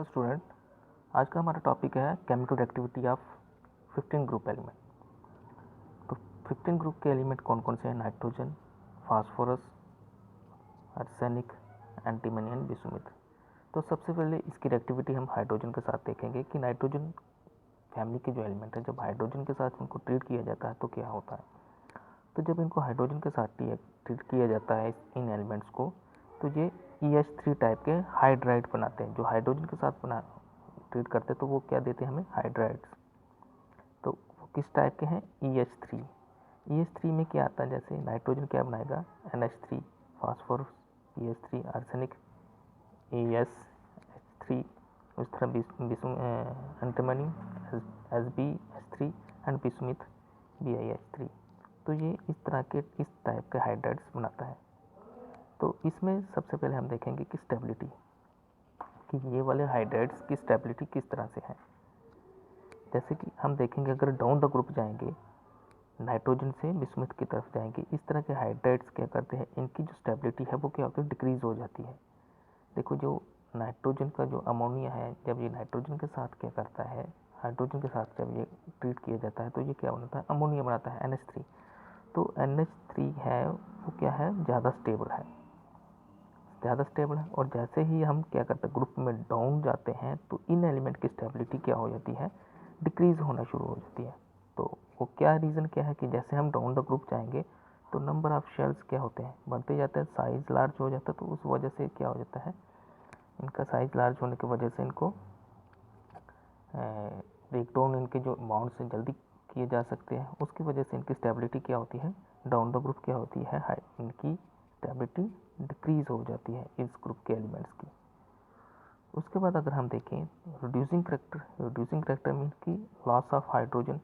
Hello student, आज का हमारा टॉपिक है chemical activity of 15 group element. तो 15 ग्रुप के एलिमेंट कौन कौन से हैं? Nitrogen, phosphorus, arsenic, antimony and bismuth. तो सबसे पहले इसकी रिएक्टिविटी हम हाइड्रोजन के साथ देखेंगे कि नाइट्रोजन फैमिली के जो एलिमेंट है, जब हाइड्रोजन के साथ इनको ट्रीट किया जाता है तो क्या होता है। तो जब इनको हाइड्रोजन के साथ ट्रीट किया जाता है इन एलिमेंट्स को, तो ये EH3 टाइप के हाइड्राइड बनाते हैं। जो हाइड्रोजन के साथ ट्रीट करते हैं तो वो क्या देते हैं हमें? हाइड्राइड्स। तो वो किस टाइप के हैं? EH3। EH3 में क्या आता है? जैसे नाइट्रोजन क्या बनाएगा? NH3, phosphorus EH3, arsenic AsH3, उस तरह एंटीमनी SbH3 एंड बिसुमिथ BiH3। तो ये इस टाइप के हाइड्राइड्स बनाता है। तो इसमें सबसे पहले हम देखेंगे कि स्टेबिलिटी, कि ये वाले हाइड्राइड्स की स्टेबिलिटी किस तरह से है। जैसे कि हम देखेंगे, अगर डाउन द ग्रुप जाएंगे, नाइट्रोजन से बिसुमिथ की तरफ जाएंगे, इस तरह के हाइड्राइड्स क्या करते हैं, इनकी जो स्टेबिलिटी है वो क्या होती है? डिक्रीज हो जाती है। देखो, जो नाइट्रोजन का जो अमोनिया है, जब ये नाइट्रोजन के साथ क्या करता है, हाइड्रोजन के साथ जब ये ट्रीट किया जाता है तो ये क्या बनाता है? अमोनिया बनाता है, NH3। तो NH3 है वो क्या है? ज़्यादा स्टेबल है, और जैसे ही हम क्या करते हैं, ग्रुप में डाउन जाते हैं तो इन एलिमेंट की स्टेबिलिटी क्या हो जाती है? डिक्रीज होना शुरू हो जाती है। तो वो क्या रीज़न क्या है कि जैसे हम डाउन द ग्रुप जाएंगे तो नंबर ऑफ शेल्स क्या होते हैं? बढ़ते जाते हैं, साइज लार्ज हो जाता है। तो उस वजह से क्या हो जाता है, इनका साइज लार्ज होने की वजह से इनको ब्रेक डाउन इनके जो बाउंड से जल्दी किए जा सकते हैं, उसकी वजह से इनकी स्टेबिलिटी क्या होती है? डाउन द ग्रुप क्या होती है? इनकी स्टेबिलिटी डिक्रीज हो जाती है इस ग्रुप के एलिमेंट्स की। उसके बाद अगर हम देखें रिड्यूसिंग करेक्टर मीन की लॉस ऑफ हाइड्रोजन।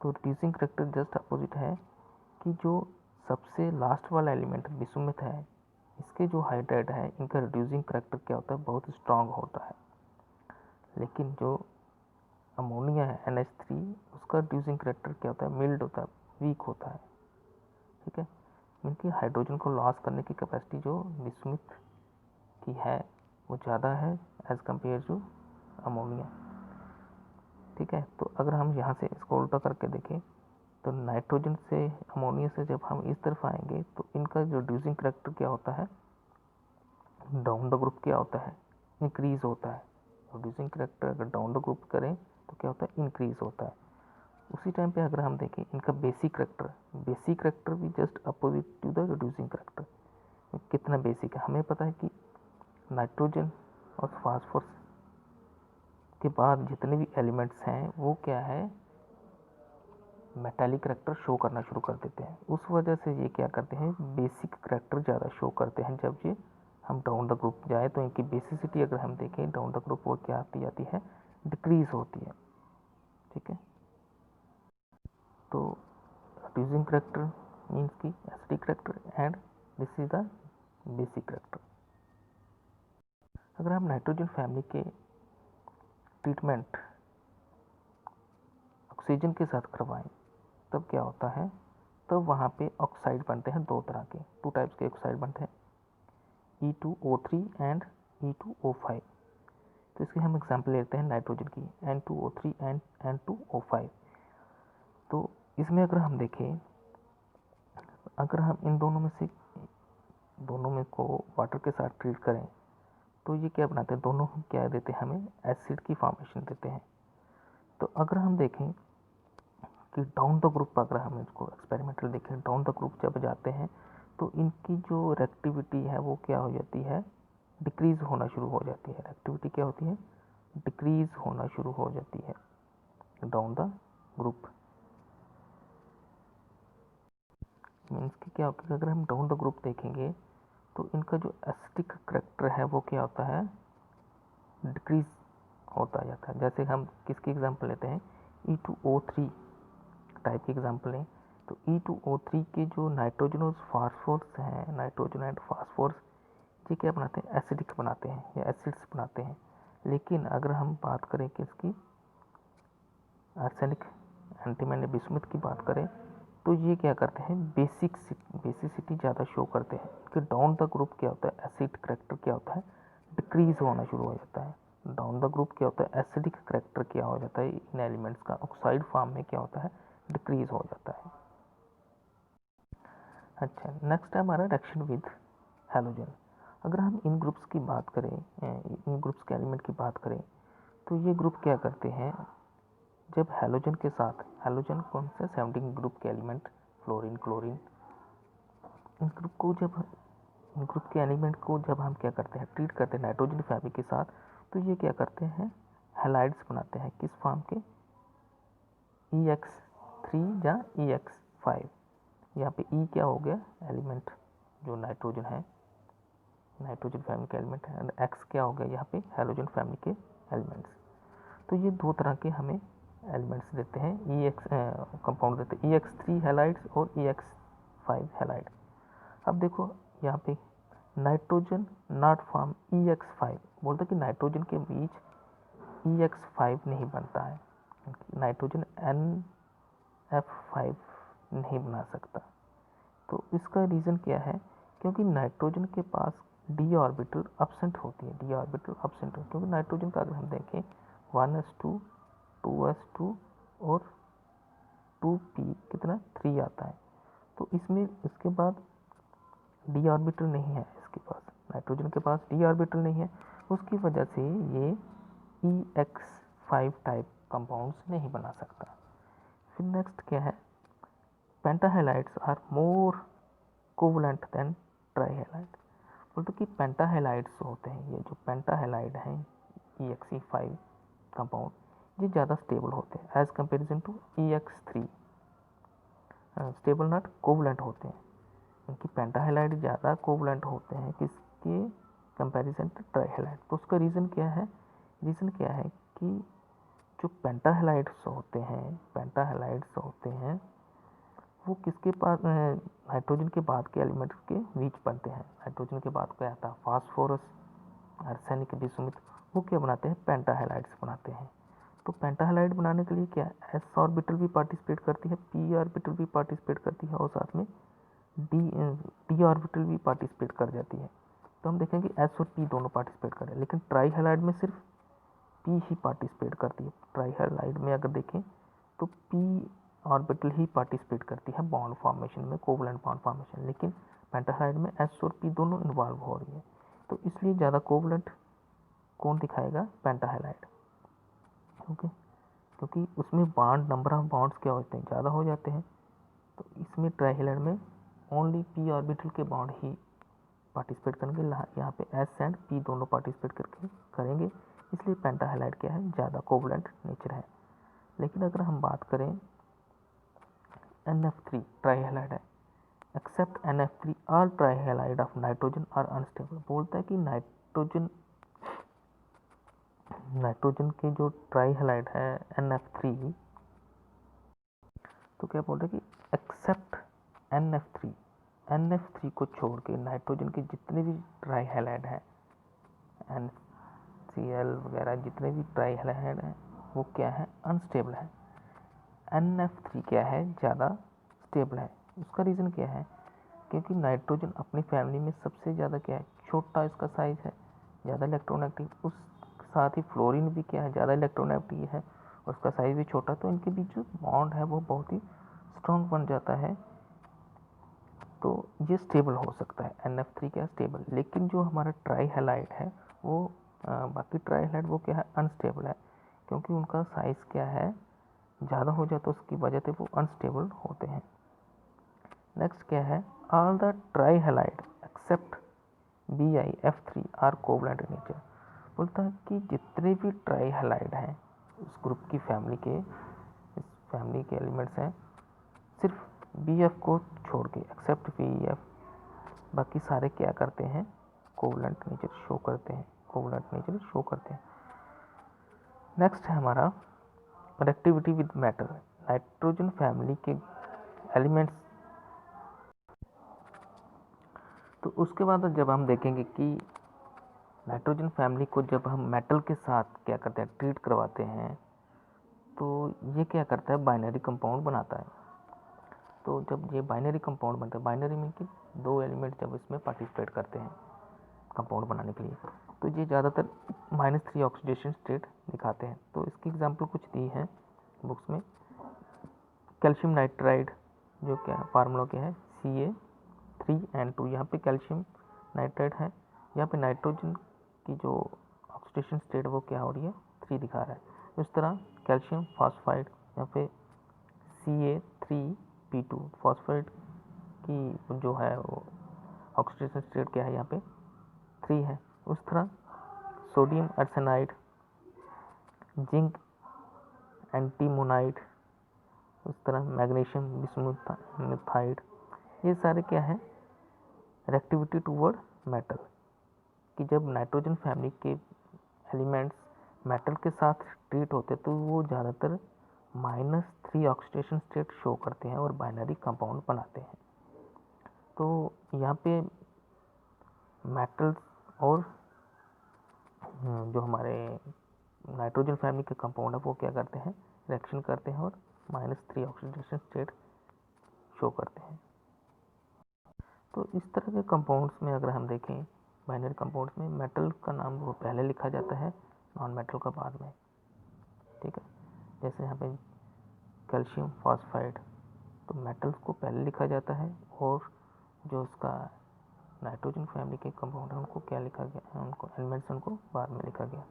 तो रिड्यूसिंग करेक्टर जस्ट अपोजिट है कि जो सबसे लास्ट वाला एलिमेंट बिसुमिथ है, इसके जो हाइड्राइड है, इनका रिड्यूसिंग करेक्टर क्या होता है? बहुत स्ट्रांग होता है। लेकिन जो अमोनिया है NH3, उसका रिड्यूसिंग करेक्टर क्या होता है? मिल्ड होता है, वीक होता है। ठीक है, इनकी हाइड्रोजन को लॉस करने की कैपेसिटी जो बिसुमिथ की है वो ज़्यादा है एज कम्पेयर टू अमोनिया। ठीक है, तो अगर हम यहाँ से इसको उल्टा करके देखें तो नाइट्रोजन से, अमोनिया से जब हम इस तरफ आएंगे तो इनका जो रिड्यूसिंग करेक्टर क्या होता है? डाउन द ग्रुप क्या होता है? इंक्रीज होता है। रिड्यूसिंग करेक्टर अगर डाउन द ग्रुप करें तो क्या होता है? इंक्रीज होता है। उसी टाइम पे अगर हम देखें इनका बेसिक करेक्टर भी just opposite to the reducing character. कितना बेसिक है? हमें पता है कि नाइट्रोजन और फास्फोरस के बाद जितने भी एलिमेंट्स हैं वो क्या है? मेटालिक करेक्टर शो करना शुरू कर देते हैं। उस वजह से ये क्या करते हैं? बेसिक करेक्टर ज़्यादा शो करते हैं। जब ये हम डाउन द ग्रुप जाए तो इनकी बेसिसिटी अगर हम देखें डाउन द ग्रुप, वो क्या आती जाती है? डिक्रीज होती है। ठीक है, तो रिड्यूसिंग करेक्टर मीन्स की acidic character and this is the basic character. अगर हम नाइट्रोजन फैमिली के ट्रीटमेंट ऑक्सीजन के साथ करवाएं तब क्या होता है? तब वहाँ पे ऑक्साइड बनते हैं, दो तरह के, 2 टाइप्स के ऑक्साइड बनते हैं, E2O3 एंड E2O5। तो इसकी हम एग्जांपल लेते हैं नाइट्रोजन की, N2O3 एंड N2O5। तो इसमें अगर हम देखें, अगर हम इन दोनों में को वाटर के साथ ट्रीट करें तो ये क्या बनाते हैं? दोनों क्या देते हैं हमें? एसिड की फॉर्मेशन देते हैं। तो अगर हम देखें कि डाउन द ग्रुप, अगर हम इसको एक्सपेरिमेंटल देखें, डाउन द ग्रुप जब जाते हैं तो इनकी जो रिएक्टिविटी है वो क्या हो जाती है? डिक्रीज होना शुरू हो जाती है। रिएक्टिविटी क्या होती है? डिक्रीज होना शुरू हो जाती है डाउन द ग्रुप। मीन्स कि क्या होगा? अगर हम डाउन द ग्रुप देखेंगे तो इनका जो एसिडिक करेक्टर है वो क्या होता है? डिक्रीज होता जाता है। जैसे हम किसकी एग्जांपल लेते हैं? E2O3 टाइप की एग्जांपल लें तो E2O3 के जो नाइट्रोजन और फास्फोरस हैं, नाइट्रोजन एंड फास्फोरस, ये क्या बनाते हैं? एसिडिक बनाते हैं या एसिड्स बनाते हैं। लेकिन अगर हम बात करें कि इसकी आर्सेनिक, एंटीमनी, बिस्मुथ की बात करें तो ये क्या करते हैं? बेसिसिटी ज़्यादा शो करते हैं कि डाउन द ग्रुप क्या होता है? एसिड करेक्टर क्या होता है? डिक्रीज होना शुरू हो जाता है। डाउन डाउन द ग्रुप क्या होता है, एसिडिक करेक्टर क्या हो जाता है इन एलिमेंट्स का, ऑक्साइड फॉर्म में क्या होता है, डिक्रीज हो जाता है। अच्छा, नेक्स्ट है हमारा रिएक्शन विद हैलोजन। अगर हम इन ग्रुप्स की बात करें, इन ग्रुप्स के एलिमेंट की बात करें, तो ये ग्रुप क्या करते हैं, जब हैलोजन के साथ, हैलोजन कौन से 17 ग्रुप के एलिमेंट, फ्लोरीन, क्लोरीन, इन ग्रुप को जब, इन ग्रुप के एलिमेंट को जब हम क्या करते हैं, ट्रीट करते हैं नाइट्रोजन फैमिली के साथ, तो ये क्या करते हैं, हैलाइड्स बनाते हैं। किस फॉर्म के, EX3 या EX5। यहाँ पे E क्या हो गया, एलिमेंट जो नाइट्रोजन है, नाइट्रोजन फैमिली के एलिमेंट है, X क्या हो गया यहाँ पे, हैलोजन फैमिली के एलिमेंट्स। तो ये दो तरह के हमें एलिमेंट्स देते हैं, EX कंपाउंड देते हैं, EX3 हैलाइड्स और EX5 हैलाइड। अब देखो यहाँ पे नाइट्रोजन नॉट फॉर्म EX5, बोलते कि नाइट्रोजन के बीच EX5 नहीं बनता है, नाइट्रोजन NF5 नहीं बना सकता। तो इसका रीज़न क्या है, क्योंकि नाइट्रोजन के पास डी ऑर्बिटल एब्सेंट होती है, डी ऑर्बिटल एब्सेंट है, क्योंकि नाइट्रोजन का अगर हम देखें 1s2 2s2 और 2p कितना 3 आता है, तो इसमें इसके बाद डी ऑर्बिटल नहीं है, इसके पास नाइट्रोजन के पास डी ऑर्बिटल नहीं है, उसकी वजह से ये EX5 टाइप कंपाउंड्स नहीं बना सकता। फिर नेक्स्ट क्या है, पेंटाहेलाइड्स आर मोर कोवलेंट देन ट्राईहेलाइड। बोलते कि पेंटाहेलाइड्स होते हैं, ये जो पेंटाहेलाइड हैं EXE5 कंपाउंड, ये ज़्यादा स्टेबल होते हैं as comparison to EX3, stable not covalent होते हैं, इनकी पेंटाहेलाइड ज़्यादा कोवलेंट होते हैं किसके कंपैरिजन टू ट्राईहेलाइड। तो उसका रीज़न क्या है, रीज़न क्या है कि जो पेंटाहेलाइड्स होते हैं, पेंटाहेलाइड्स होते हैं वो किसके पास, नाइट्रोजन के बाद के एलिमेंट के बीच बनते हैं। नाइट्रोजन के बाद क्या आता है, फास्फोरस, आर्सेनिक, बिसुमित, वो क्या बनाते हैं, पेंटाहेलाइड्स बनाते हैं। तो पेंटाहेलाइड बनाने के लिए क्या, एस ऑर्बिटल भी पार्टिसिपेट करती है, पी ऑर्बिटल भी पार्टिसिपेट करती है और साथ में डी ऑर्बिटल भी पार्टिसिपेट कर जाती है। तो हम देखेंगे एस और पी दोनों पार्टिसिपेट कर रहे हैं, लेकिन ट्राईहेलाइड में सिर्फ पी ही पार्टिसिपेट करती है। ट्राईहेलाइड में अगर देखें तो पी ऑर्बिटल ही पार्टिसिपेट करती है बॉन्ड फॉर्मेशन में, कोवलेंट बॉन्ड फॉर्मेशन, लेकिन पेंटाहेलाइड में एस और पी दोनों इन्वॉल्व हो रही है। तो इसलिए ज़्यादा कोवलेंट कौन दिखाएगा, पेंटाहेलाइड, ओके, क्योंकि उसमें बॉन्ड, नंबर ऑफ बॉन्ड्स क्या होते हैं, ज़्यादा हो जाते हैं। तो इसमें ट्राईहेलाइड में ओनली पी ऑर्बिटल के बॉन्ड ही पार्टिसिपेट करेंगे, यहाँ पे एस एंड पी दोनों पार्टिसिपेट करके करेंगे, इसलिए पेंटाहेलाइड क्या है, ज़्यादा कोवलेंट नेचर है। लेकिन अगर हम बात करें NF3 ट्राईहेलाइड है, except NF3 all trihalide of nitrogen are unstable. बोलता है कि नाइट्रोजन के जो ट्राईहेलाइड है NF3, तो क्या बोल रहे हैं कि एक्सेप्ट NF3 को छोड़ के नाइट्रोजन के जितने भी ट्राईहेलाइड हैं, NCl वगैरह जितने भी ट्राईहेलाइड हैं वो क्या है, अनस्टेबल है। NF3 क्या है, ज़्यादा स्टेबल है। उसका रीज़न क्या है, क्योंकि नाइट्रोजन अपनी फैमिली में सबसे ज़्यादा क्या है, छोटा इसका साइज़ है, ज़्यादा इलेक्ट्रोनेगेटिव, उस साथ ही फ्लोरीन भी क्या है, ज़्यादा इलेक्ट्रोनेगेटिव है, उसका साइज़ भी छोटा, तो इनके बीच जो बॉन्ड है वो बहुत ही स्ट्रॉन्ग बन जाता है, तो ये स्टेबल हो सकता है। NF3 क्या स्टेबल, लेकिन जो हमारा ट्राईहेलाइड है वो बाकी ट्राईहेलाइड वो क्या है, अनस्टेबल है, क्योंकि उनका साइज़ क्या है, ज़्यादा हो जाता है, उसकी वजह से वो अनस्टेबल होते हैं। नेक्स्ट क्या है, all the trihalide except BiF3 are covalent in nature. बोलता है कि जितने भी ट्राईहेलाइड हैं इस ग्रुप की फैमिली के, इस फैमिली के एलिमेंट्स हैं, सिर्फ BF को छोड़ के, एक्सेप्ट BF, बाकी सारे क्या करते हैं, कोवलेंट नेचर शो करते हैं, कोवलेंट नेचर शो करते हैं। नेक्स्ट है हमारा reactivity with metal. Nitrogen family के एलिमेंट्स, तो उसके बाद जब हम देखेंगे कि नाइट्रोजन फैमिली को जब हम मेटल के साथ क्या करते हैं, ट्रीट करवाते हैं, तो ये क्या करता है, बाइनरी कंपाउंड बनाता है। तो जब ये बाइनरी कंपाउंड बनता है, बाइनरी मीन कि दो एलिमेंट जब इसमें पार्टिसिपेट करते हैं कंपाउंड बनाने के लिए, तो ये ज़्यादातर -3 ऑक्सीडेशन स्टेट दिखाते हैं। तो इसकी एग्जांपल कुछ दी है बुक्स में। कैल्शियम नाइट्राइड जो क्या फार्मूला क्या है Ca3N2। यहाँ पे कैल्शियम नाइट्राइड है, यहाँ पे नाइट्रोजन की जो ऑक्सीडेशन स्टेट वो क्या हो रही है 3 दिखा रहा है। इस तरह कैल्शियम फॉस्फाइड यहाँ पे Ca3P2 फॉस्फाइड की जो है वो ऑक्सीडेशन स्टेट क्या है यहाँ पे 3 है। उस तरह सोडियम आर्सेनाइड, जिंक एंटीमोनाइड, उस तरह मैग्नीशियम बिस्मुथाइड, ये सारे क्या है रिएक्टिविटी टूवर्ड मेटल, कि जब नाइट्रोजन फैमिली के एलिमेंट्स मेटल के साथ ट्रीट होते तो वो ज़्यादातर -3 ऑक्सीडेशन स्टेट शो करते हैं और बाइनरी कंपाउंड बनाते हैं। तो यहाँ पे मेटल्स और जो हमारे नाइट्रोजन फैमिली के कंपाउंड है वो क्या करते हैं रिएक्शन करते हैं और -3 ऑक्सीडेशन स्टेट शो करते हैं। तो इस तरह के कंपाउंड्स में अगर हम देखें बाइनरी कंपाउंड्स में मेटल का नाम वो पहले लिखा जाता है, नॉन मेटल का बाद में। ठीक है, जैसे यहाँ पे कैल्शियम फॉस्फाइड, तो मेटल्स को पहले लिखा जाता है और जो उसका नाइट्रोजन फैमिली के कंपाउंड है उनको क्या लिखा गया, उनको एलिमेंट्स उनको बाद में लिखा गया।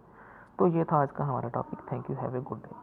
तो ये था आज का हमारा topic. Thank you, have a good day.